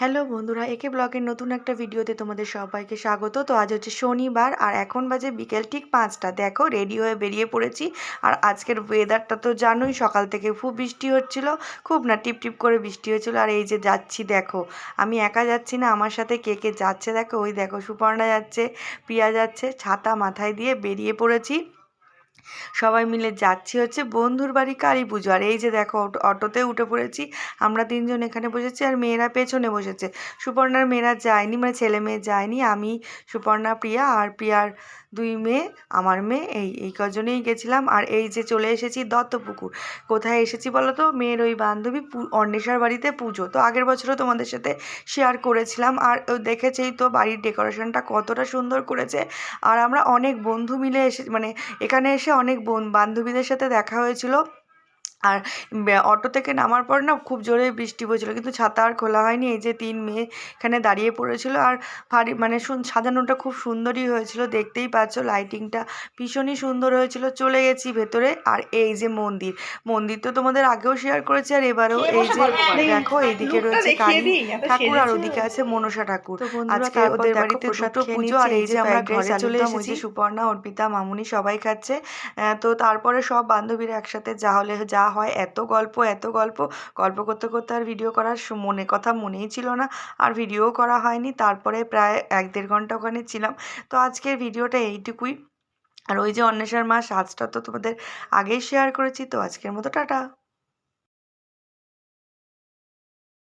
Hello বন্ধুরা, একে ব্লগের নতুন একটা ভিডিওতে তোমাদের সবাইকে স্বাগত। তো আজ হচ্ছে শনিবার আর এখন বাজে বিকেল ঠিক 5টা। দেখো রেডি হয়ে বেরিয়ে পড়েছি। আর আজকের ওয়েদারটা তো জানোই, সকাল থেকে খুব বৃষ্টি হচ্ছিল, খুব না টিপ টিপ করে বৃষ্টি হচ্ছিল। আর এই যে যাচ্ছি, দেখো আমি একা যাচ্ছি না, আমার সাথে কে কে যাচ্ছে দেখো। ওই দেখো সুপর্ণা যাচ্ছে, প্রিয়া যাচ্ছে, ছাতা মাথায় দিয়ে বেরিয়ে পড়েছি। সবাই মিলে যাচ্ছি হচ্ছে বন্ধুর বাড়ি কালী পুজো। আর এই যে দেখো অটোতে উঠে পড়েছি, আমরা তিনজন এখানে বসেছি আর মেয়েরা পেছনে বসেছে। সুপর্ণার মেয়েরা যায়নি, মানে ছেলে মেয়ে যায়নি, আমি, সুপর্ণা, প্রিয়া আর প্রিয়ার দুই মেয়ে, আমার মেয়ে, এই কজনেই গেছিলাম। আর এই যে চলে এসেছি দত্তপুকুর। কোথায় এসেছি বলো তো? মেয়ের ওই বান্ধবী অন্বেষার বাড়িতে পুজো। তো আগের বছরও তোমাদের সাথে শেয়ার করেছিলাম। আর দেখেছেই তো বাড়ির ডেকোরেশনটা কতটা সুন্দর করেছে। আর আমরা অনেক বন্ধু মিলে মানে এখানে এসে অনেক বান্ধবীদের সাথে দেখা হয়েছিল। আর অটো থেকে নামার পর না খুব জোরে বৃষ্টি পড়ছিল, কিন্তু ছাতা আর খোলা হয়নি। এই যে তিন মেয়ে এখানে দাঁড়িয়ে পড়েছিল। আর ভারী মানে সাজানোটা খুব সুন্দরই হয়েছিল, দেখতেই পাচ্ছ লাইটিংটা ভীষণই সুন্দর হয়েছিল। চলে গেছি ভেতরে। আর এই যে মন্দির তো তোমাদের আগেও শেয়ার করেছি, আর এবারেও এই যে দেখো এইদিকে রয়েছে কালী ঠাকুর আর ওদিকে আছে মনসা ঠাকুর। আজকে ওদের বাড়িতে দুটো পুজো। আর এই যে আমরা ঘরে চলে এসেছি, সুপর্ণা, অর্পিতা, মামুনি সবাই খাচ্ছে। তো তারপরে সব বান্ধবীরা একসাথে যা হয়, এত গল্প গল্প করতে করতে আর ভিডিও করার কথা মনেই ছিল না, আর ভিডিও করা হয়নি। তারপরে প্রায় 1-1.5 ঘন্টা ওখানে ছিলাম। তো আজকের ভিডিওটা এইটুকুই। আর ওই যে অন্বেষার মা সাজটা তো তোমাদের আগেই শেয়ার করেছি। তো আজকের মতো টাটা।